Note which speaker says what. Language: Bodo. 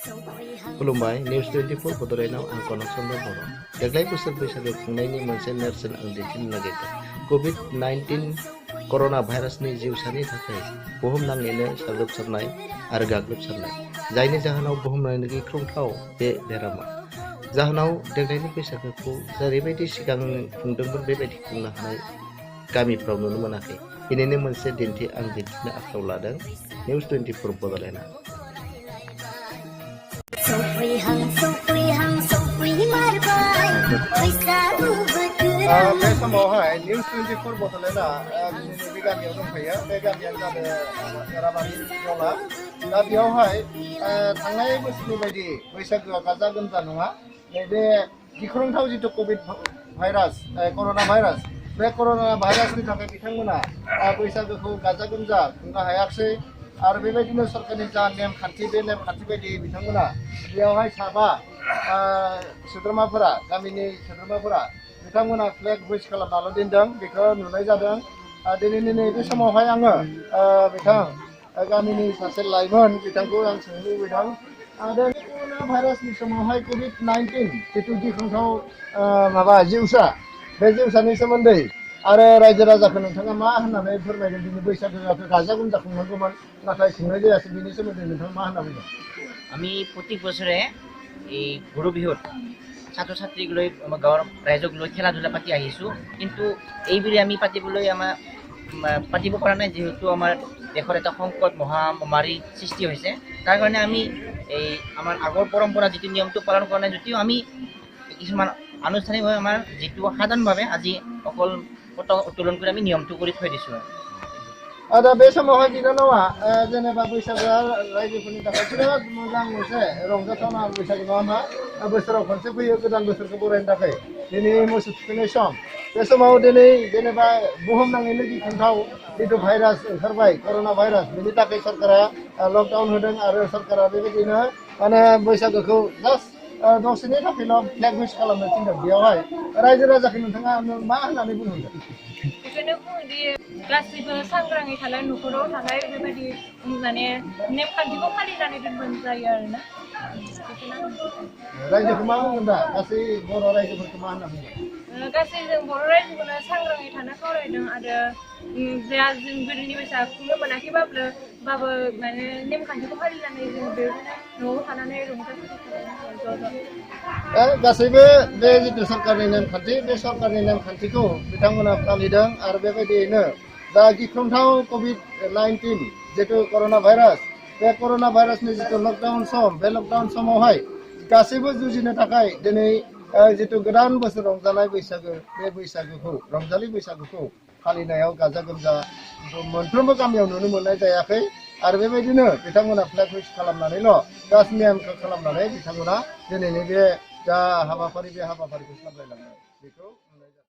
Speaker 1: खुलुमबाय निउस 24 बड'लेण्डआव आं कनक चन्द्र बर'। देग्लाय बोसोर बैसागो खुंनायनि मोनसे नेरसोन आं दिन्थिनो नागिरदों। कोविड-19 कर'ना भाइरासनि जिउसानि थाखाय बुहुमनाङैनो साग्लोबसारनाय आरो गाग्लोबसारनाय, जायनि जाहोनाव बुहुमनाङैनो गिख्रंथाव बे बेरामा जाहोनाव देग्लायनि बैसागोखौ जेरैबायदि सिगां खुंदोंमोन बेबायदि खुंनो हानाय गामिफ्राव नुनो मोनाखै। बेनिनो मोनसे दिन्थि आं दिन्थिनो आखायाव लादों निउस 24 बड'लेण्डआ।
Speaker 2: बे समावहाय निउस 24 बड'लेण्डआ जोंनि बे गामियाव दंफैयो। बे गामियानो जादों राबारि जला। दा बेयावहाय थांनाय बोसोरनि बायदि बैसागोआ गाजा गोमजा नङा। नैबे गिख्रंथाव जिथु कभिड भाइरास कर'ना भाइरास, बे कर'ना भाइरासनि थाखाय बिथांमोना बैसागोखौ गाजा गोमजा खुंनो हायाखिसै। आरो बेबायदिनो सरकारनि जा नेमखान्थि, बे नेमखान्थि बायदि बिथांमोना बेयावहाय साबा सोद्रोमाफोरा, गामिनि सोद्रोमाफोरा बिथांमोना फ्लेग होइस्ट खालामनाल' दोनदों, बेखौ नुनाय जादों। दिनैनि नैबे समावहाय आङो बिथां गामिनि सासे लाइमोन, बिथांखौ आं सोंनो लुबैदों। बे कर'ना भाइरासनि समावहाय कोभिड-19 जिथु गिख्रंथाव माबा जिउसा, बे जिउसानि सोमोन्दै आरो रायजो राजाखौ नोंथाङा मा होननानै फोरमायगोन? दिनै बैसागोखौ गाजा गोमजा खुंनांगौमोन, नाथाय खुंनाय जायासै। बिनि सोमोन्दै नोंथाङा मा होनना बुंगोन?
Speaker 3: আমি প্ৰত্যেক বছৰে এই গৰু বিহুত ছাত্ৰ ছাত্ৰীক লৈ আমাৰ গাঁৱৰ ৰাইজক লৈ খেলা ধূলা পাতি আহিছোঁ, কিন্তু এইবোৰে আমি পাতিব পৰা নাই, যিহেতু আমাৰ দেশৰ এটা সংকট মহামাৰীৰ সৃষ্টি হৈছে। তাৰ কাৰণে আমি এই আমাৰ আগৰ পৰম্পৰা যিটো নিয়মটো পালন কৰা নাই, যদিও আমি কিছুমান আনুষ্ঠানিকভাৱে আমাৰ যিটো সাধাৰণভাৱে আজি অকল পতাকা উত্তোলন কৰি আমি নিয়মটো কৰি থৈ দিছোঁ।
Speaker 2: दा बे समावहाय बिनानावा जेनेबा बैसागोआ रायजोफोरनि थाखाय बिराद मोजां मोनसे रंजाथावना बैसागो, नङा होनबा? बोसोराव खनसे फैयो गोदान बोसोरखौ बरायनो थाखाय। दिनै मोसौ थुखैनाय सम। बे समाव दिनै जेनेबा बुहुमनाङैनो गिख्रंथाव जिथु भाइरास ओंखारबाय, कर'ना भाइरास, बेनि थाखाय सरकारा लकडाउन होदों आरो सरकारा बेबायदिनो माने बैसागोखौ जास्ट दसेनि थाखायल' फ्लेग होइस्ट खालामनो थिनदों। बेयावहाय रायजो राजाखौ नोंथाङा मा होननानै बुंहरगोन?
Speaker 4: बेखौनो बुङोदि गासैबो सांग्राङै थानाय, न'खराव थानाय, बेबायदि माने नेमखान्थिखौ फालिनानै दोनबानो जायो आरोना।
Speaker 2: रायजोखौ मा बुंगोन दा? गासै बर' रायजोफोरखौ मा होनना बुंगोन?
Speaker 4: गासै जों बर' रायजोखौनो सांग्राङै थानो खावलायदों आरो जा जों गोदोनि बैसा खुंनो मोनाखैबाबो माने नेमखान्थिखौ फालिनानै जों बे न'आव थानानै
Speaker 2: गासैबो बे जिथु सरकारनि नेमखान्थि, बे सरकारनि नेमखान्थिखौ बिथांमोना फालिदों। आरो बेबायदियैनो दा गिख्रंथाव कोभिड-19 जिथु कर'ना भाइरास, बे कर'ना भाइरासनि जिथु लकडाउन सम, बे लकडाउन समावहाय गासैबो जुजिनो थाखाय दिनै जिथु गोदान बोसोर रंजानाय बैसागो, बे बैसागोखौ, रंजालि बैसागोखौ फालिनायाव गाजा गोमजा मोनफ्रोमबो गामियाव नुनो मोननाय जायाखै। आरो बेबायदिनो बिथांमोना फ्लेग होइस्ट खालामनानैल' जास्ट नेमखौ खालामनानै बिथांमोना दिनैनि बे जा हाबाफारि, बे हाबाफारिखौ सामलायलांनाय बेखौ